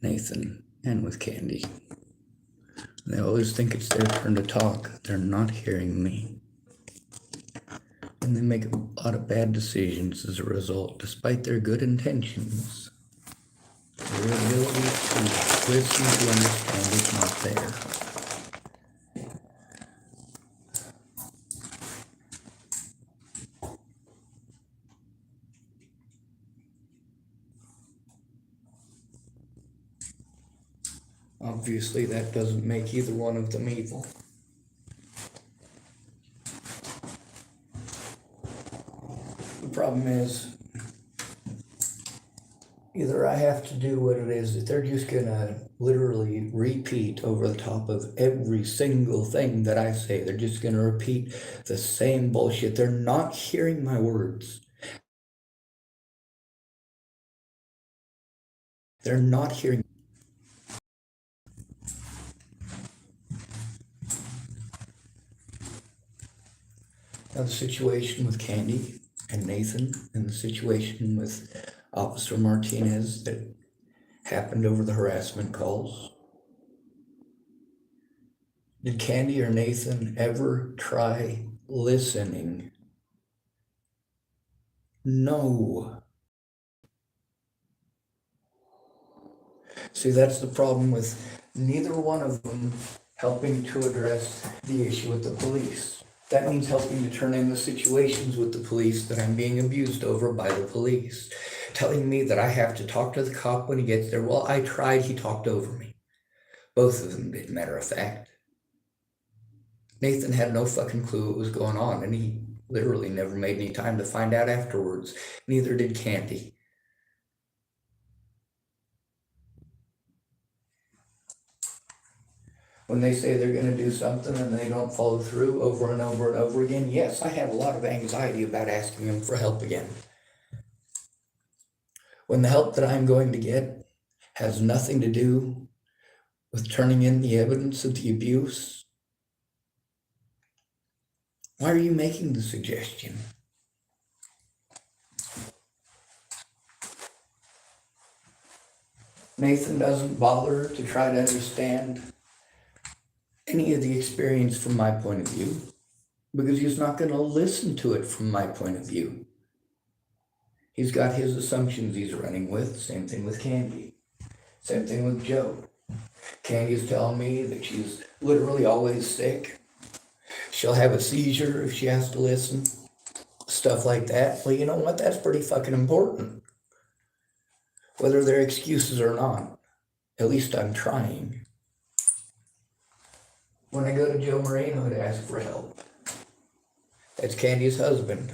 Nathan and with Candy. They always think it's their turn to talk. They're not hearing me. And they make a lot of bad decisions as a result, despite their good intentions. Their ability to listen to understand is not there. Obviously, that doesn't make either one of them evil. The problem is, either I have to do what it is that they're just gonna literally repeat over the top of every single thing that I say. They're just gonna repeat the same bullshit. They're not hearing my words. They're not hearing. Now, the situation with Candy and Nathan and the situation with Officer Martinez that happened over the harassment calls. Did Candy or Nathan ever try listening? No. See, that's the problem with neither one of them helping to address the issue with the police. That means helping to turn in the situations with the police that I'm being abused over by the police. Telling me that I have to talk to the cop when he gets there. Well, I tried, he talked over me. Both of them did, matter of fact. Nathan had no fucking clue what was going on, and he literally never made any time to find out afterwards. Neither did Candy. When they say they're going to do something and they don't follow through over and over and over again, yes, I have a lot of anxiety about asking them for help again. When the help that I'm going to get has nothing to do with turning in the evidence of the abuse, why are you making the suggestion? Nathan doesn't bother to try to understand any of the experience from my point of view because he's not going to listen to it from my point of view. He's got his assumptions he's running with. Same thing with Candy. Same thing with Joe. Candy's telling me that she's literally always sick. She'll have a seizure if she has to listen. Stuff like that. Well, you know what? That's pretty fucking important. Whether they're excuses or not. At least I'm trying. When I go to Joe Moreno to ask for help, that's Candy's husband.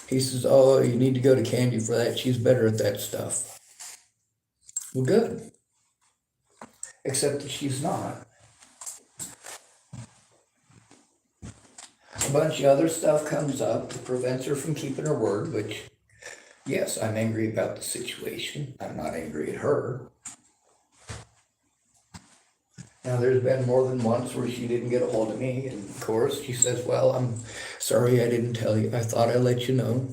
He says, oh, you need to go to Candy for that. She's better at that stuff. Well, good. Except that she's not. A bunch of other stuff comes up that prevents her from keeping her word, which, yes, I'm angry about the situation. I'm not angry at her. Now, there's been more than once where she didn't get a hold of me, and of course, she says, well, I'm sorry I didn't tell you. I thought I'd let you know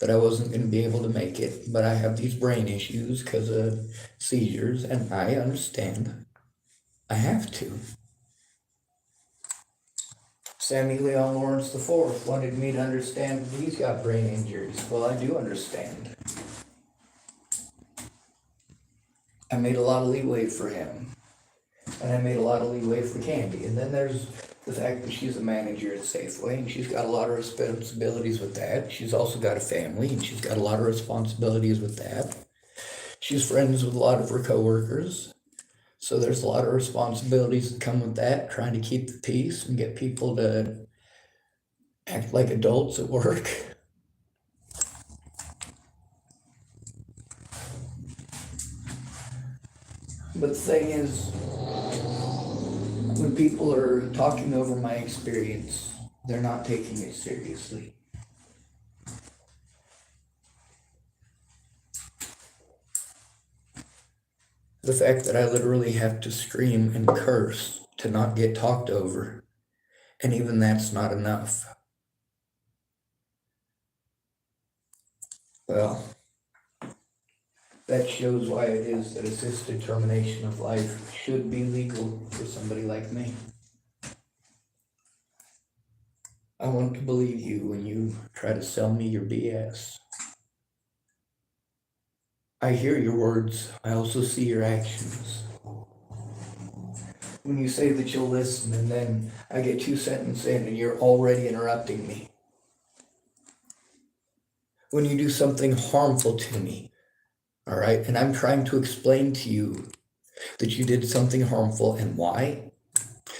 that I wasn't going to be able to make it, but I have these brain issues because of seizures, and I understand. I have to. Sammy Leon Lawrence IV wanted me to understand that he's got brain injuries. Well, I do understand. I made a lot of leeway for him. And I made a lot of leeway for Candy. And then there's the fact that she's a manager at Safeway, and she's got a lot of responsibilities with that. She's also got a family, and she's got a lot of responsibilities with that. She's friends with a lot of her coworkers. So there's a lot of responsibilities that come with that, trying to keep the peace and get people to act like adults at work. But the thing is, when people are talking over my experience, they're not taking it seriously. The fact that I literally have to scream and curse to not get talked over, and even that's not enough. Well, That shows why it is that assisted termination of life should be legal for somebody like me. I want to believe you when you try to sell me your BS. I hear your words. I also see your actions. When you say that you'll listen and then I get 2 sentences in and you're already interrupting me. When you do something harmful to me, all right, and I'm trying to explain to you that you did something harmful and why,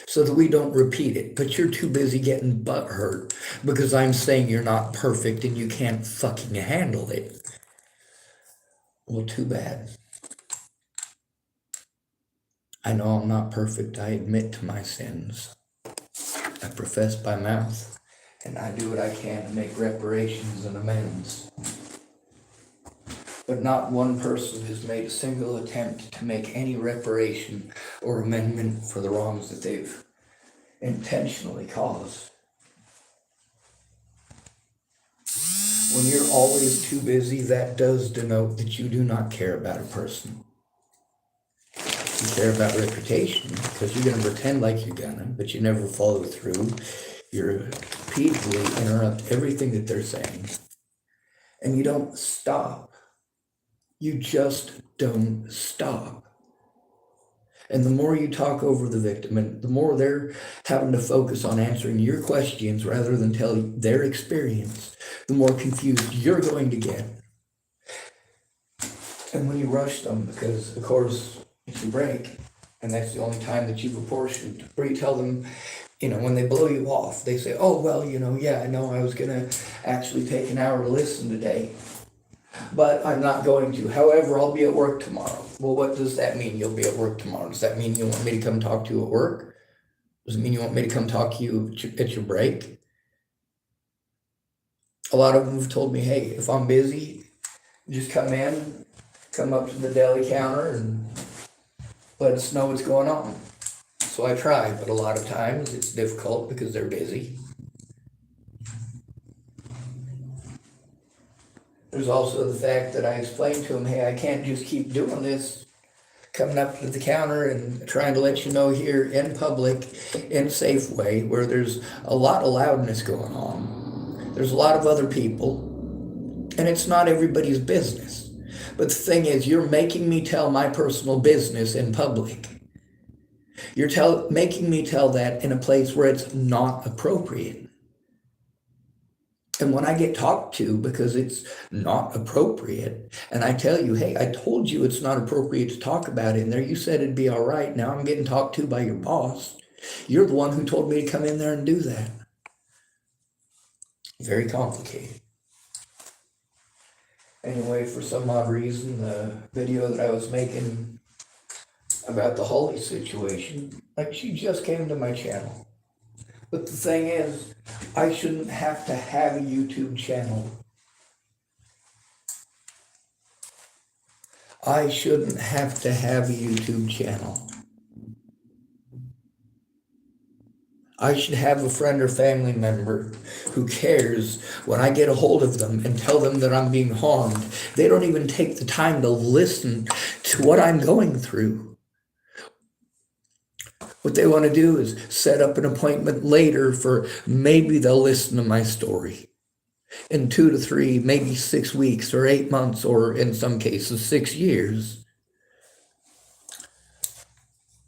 so that we don't repeat it, but you're too busy getting butt hurt because I'm saying you're not perfect and you can't fucking handle it. Well, too bad. I know I'm not perfect. I admit to my sins. I profess by mouth, and I do what I can to make reparations and amends. But not one person has made a single attempt to make any reparation or amendment for the wrongs that they've intentionally caused. When you're always too busy, that does denote that you do not care about a person. You care about reputation because you're going to pretend like you're gonna, but you never follow through. You repeatedly interrupt everything that they're saying. And you don't stop. You just don't stop. And the more you talk over the victim, and the more they're having to focus on answering your questions rather than tell their experience, the more confused you're going to get. And when you rush them, because of course it's your break, and that's the only time that you've apportioned, or you tell them, when they blow you off, they say, oh, well, yeah, I know I was going to actually take an hour to listen today, but I'm not going to. However, I'll be at work tomorrow. Well, what does that mean, you'll be at work tomorrow? Does that mean you want me to come talk to you at work? Does it mean you want me to come talk to you at your break? A lot of them have told me, hey, if I'm busy, just come in, come up to the deli counter and let us know what's going on. So I try, but a lot of times it's difficult because they're busy. There's also the fact that I explained to them, hey, I can't just keep doing this, coming up to the counter and trying to let you know here in public, in Safeway, where there's a lot of loudness going on. There's a lot of other people, and it's not everybody's business. But the thing is, you're making me tell my personal business in public. You're making me tell that in a place where it's not appropriate. And when I get talked to because it's not appropriate, and I tell you, hey, I told you it's not appropriate to talk about it in there. You said it'd be all right. Now I'm getting talked to by your boss. You're the one who told me to come in there and do that. Very complicated. Anyway, for some odd reason, the video that I was making about the Holly situation, she just came to my channel. But the thing is, I shouldn't have to have a YouTube channel. I shouldn't have to have a YouTube channel. I should have a friend or family member who cares when I get a hold of them and tell them that I'm being harmed. They don't even take the time to listen to what I'm going through. What they want to do is set up an appointment later for maybe they'll listen to my story in 2 to 3, maybe 6 weeks or 8 months, or in some cases 6 years,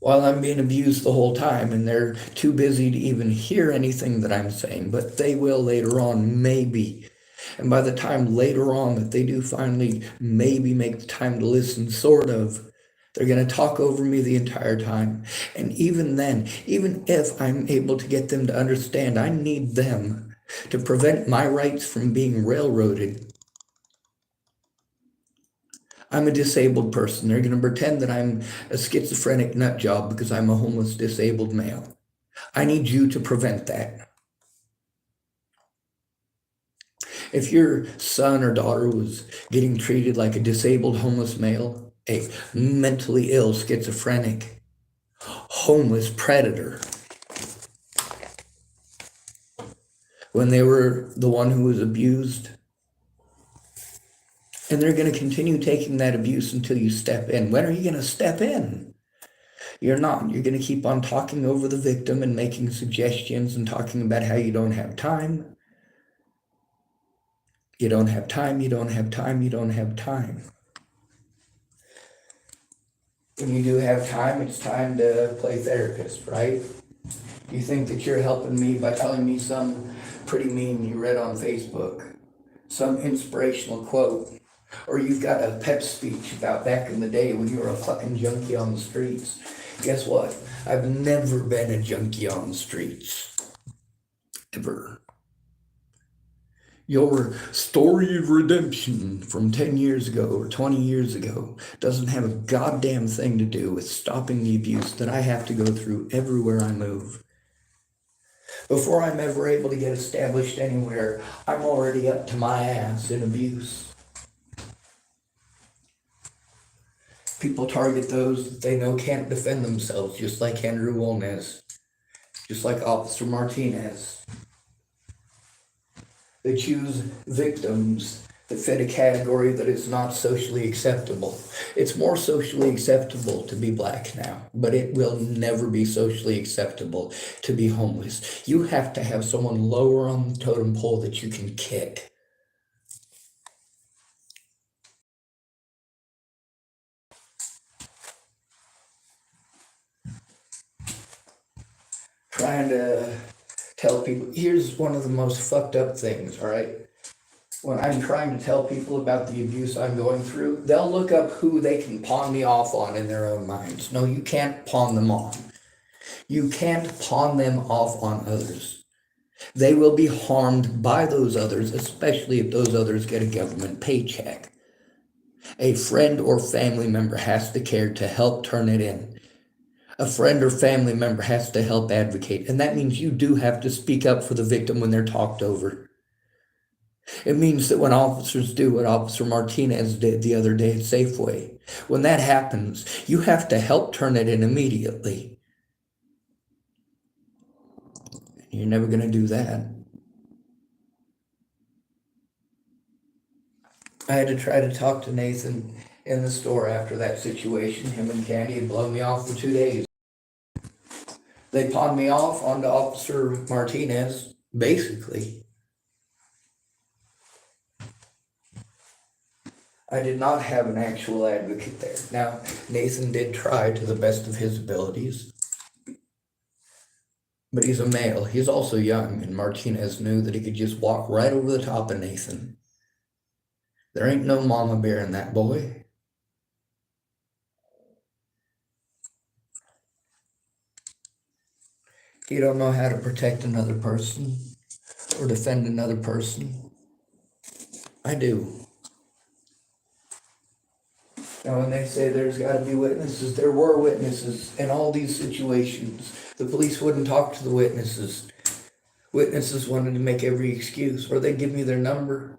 while I'm being abused the whole time and they're too busy to even hear anything that I'm saying, but they will later on, maybe. And by the time later on that they do finally maybe make the time to listen, sort of, they're going to talk over me the entire time. And even then, even if I'm able to get them to understand, I need them to prevent my rights from being railroaded. I'm a disabled person. They're going to pretend that I'm a schizophrenic nut job because I'm a homeless disabled male. I need you to prevent that. If your son or daughter was getting treated like a disabled homeless male, a mentally ill schizophrenic homeless predator, when they were the one who was abused, And they're going to continue taking that abuse until you step in. When are you going to step in? You're not. You're going to keep on talking over the victim and making suggestions and talking about how you don't have time. You don't have time, you don't have time, you don't have time. When you do have time, it's time to play therapist, right? You think that you're helping me by telling me some pretty meme you read on Facebook, some inspirational quote, or you've got a pep speech about back in the day when you were a fucking junkie on the streets. Guess what? I've never been a junkie on the streets. Ever. Your story of redemption from 10 years ago or 20 years ago doesn't have a goddamn thing to do with stopping the abuse that I have to go through everywhere I move. Before I'm ever able to get established anywhere, I'm already up to my ass in abuse. People target those that they know can't defend themselves, just like Andrew Wolnez, just like Officer Martinez. They choose victims that fit a category that is not socially acceptable. It's more socially acceptable to be black now, but it will never be socially acceptable to be homeless. You have to have someone lower on the totem pole that you can kick. Trying to tell people, here's one of the most fucked up things, all right? When I'm trying to tell people about the abuse I'm going through, they'll look up who they can pawn me off on in their own minds. No, you can't pawn them on. You can't pawn them off on others. They will be harmed by those others, especially if those others get a government paycheck. A friend or family member has to care to help turn it in. A friend or family member has to help advocate, and that means you do have to speak up for the victim when they're talked over. It means that when officers do what Officer Martinez did the other day at Safeway, when that happens, you have to help turn it in immediately. You're never going to do that. I had to try to talk to Nathan in the store after that situation. Him and Candy had blown me off for 2 days. They pawned me off onto Officer Martinez, basically. I did not have an actual advocate there. Now, Nathan did try to the best of his abilities, but he's a male. He's also young, and Martinez knew that he could just walk right over the top of Nathan. There ain't no mama bear in that boy. You don't know how to protect another person or defend another person. I do. Now, when they say there's got to be witnesses, there were witnesses in all these situations. The police wouldn't talk to the witnesses. Witnesses wanted to make every excuse, or they'd give me their number.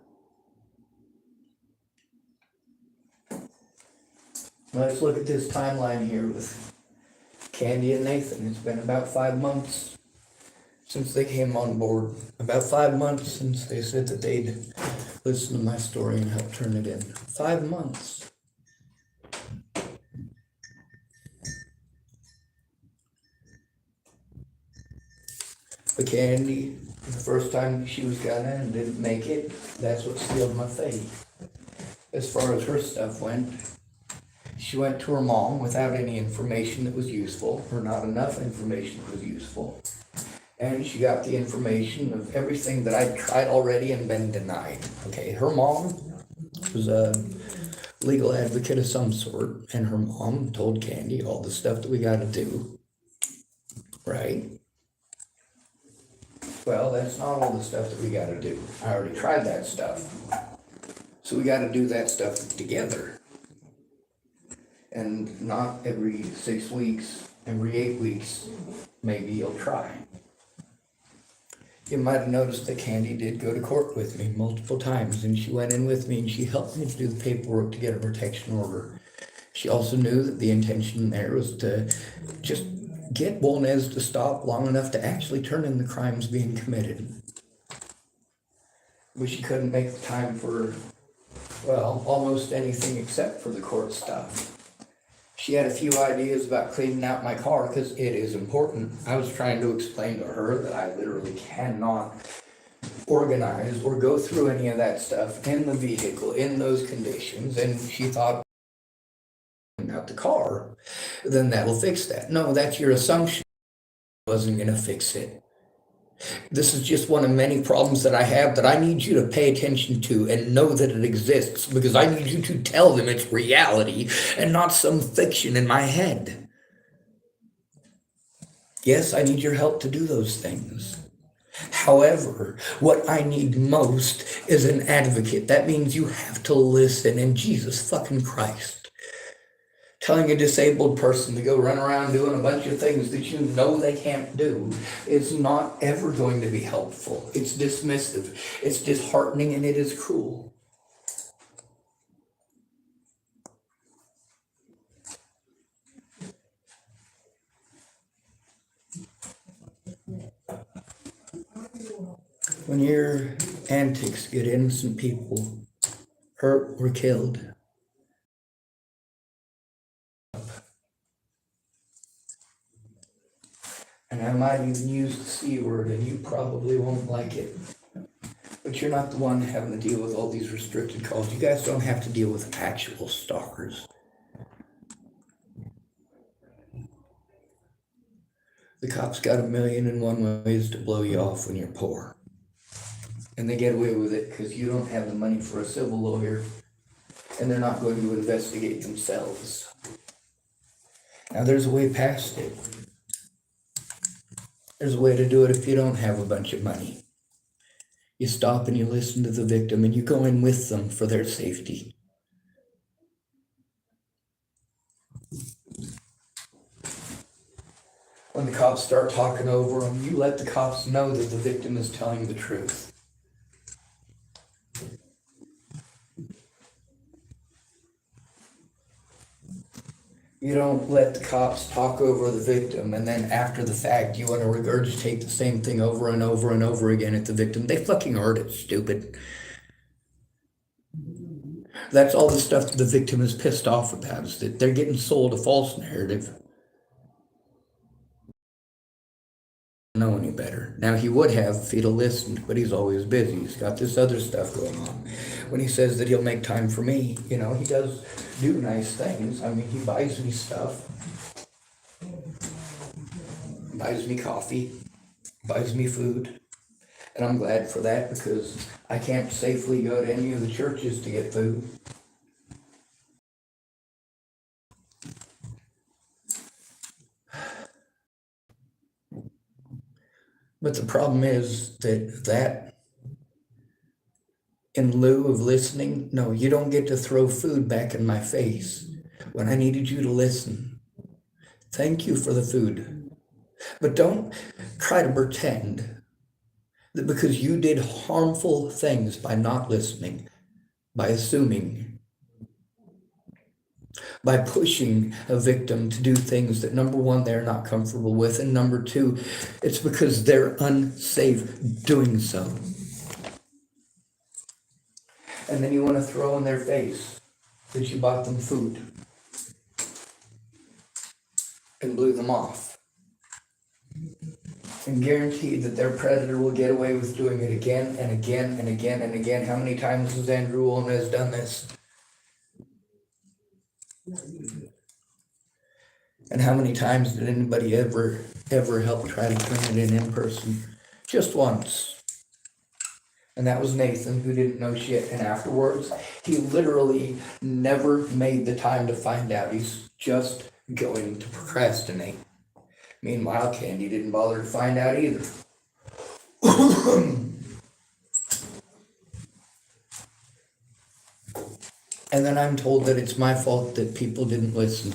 Let's look at this timeline here with Candy and Nathan. It's been about 5 months since they came on board. About 5 months since they said that they'd listen to my story and help turn it in. 5 months. But Candy, the first time she was gonna and didn't make it, that's what sealed my fate. As far as her stuff went, she went to her mom without any information that was useful, or not enough information that was useful. And she got the information of everything that I'd tried already and been denied. Okay, her mom was a legal advocate of some sort, and her mom told Candy all the stuff that we gotta do, right? Well, that's not all the stuff that we gotta do. I already tried that stuff. So we gotta do that stuff together. And not every 6 weeks, every 8 weeks, maybe you'll try. You might have noticed that Candy did go to court with me multiple times, and she went in with me and she helped me to do the paperwork to get a protection order. She also knew that the intention there was to just get Wolnez to stop long enough to actually turn in the crimes being committed. But she couldn't make the time for Well, almost anything except for the court stuff. She had a few ideas about cleaning out my car because it is important. I was trying to explain to her that I literally cannot organize or go through any of that stuff in the vehicle in those conditions, and she thought out the car, then that'll fix that. No, that's your assumption. It wasn't going to fix it. This is just one of many problems that I have that I need you to pay attention to and know that it exists, because I need you to tell them it's reality and not some fiction in my head. Yes, I need your help to do those things. However, what I need most is an advocate. That means you have to listen, and Jesus fucking Christ. Telling a disabled person to go run around doing a bunch of things that you know they can't do is not ever going to be helpful. It's dismissive, it's disheartening, and it is cruel. When your antics get innocent people hurt or killed, and I might even use the C word, and you probably won't like it, but you're not the one having to deal with all these restricted calls. You guys don't have to deal with actual stalkers. The cops got 1,000,001 ways to blow you off when you're poor. And they get away with it because you don't have the money for a civil lawyer, and they're not going to investigate themselves. Now, there's a way past it. There's a way to do it if you don't have a bunch of money. You stop and you listen to the victim, and you go in with them for their safety. When the cops start talking over them, you let the cops know that the victim is telling the truth. You don't let the cops talk over the victim, and then after the fact, you want to regurgitate the same thing over and over and over again at the victim. They fucking heard it, stupid. That's all the stuff that the victim is pissed off about, is that they're getting sold a false narrative. Know any better. Now, he would have if he'd have listened, but he's always busy. He's got this other stuff going on. When he says that he'll make time for me, he does do nice things. I mean, he buys me stuff, buys me coffee, buys me food, and I'm glad for that, because I can't safely go to any of the churches to get food. But the problem is that in lieu of listening, no, you don't get to throw food back in my face when I needed you to listen. Thank you for the food. But don't try to pretend that because you did harmful things by not listening, by assuming, by pushing a victim to do things that, number one, they're not comfortable with, and number two, it's because they're unsafe doing so. And then you want to throw in their face that you bought them food and blew them off, and guarantee that their predator will get away with doing it again and again and again and again. How many times has Andrew Wolnez done this? And how many times did anybody ever help try to turn it in person? Just once. And that was Nathan, who didn't know shit. And afterwards, he literally never made the time to find out. He's just going to procrastinate. Meanwhile, Candy didn't bother to find out either. And then I'm told that it's my fault that people didn't listen.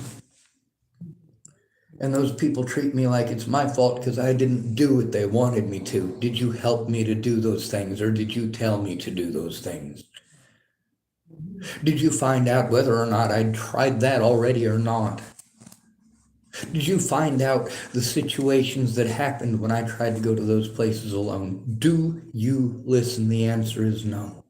And those people treat me like it's my fault because I didn't do what they wanted me to. Did you help me to do those things, or did you tell me to do those things? Did you find out whether or not I'd tried that already or not? Did you find out the situations that happened when I tried to go to those places alone? Do you listen? The answer is no.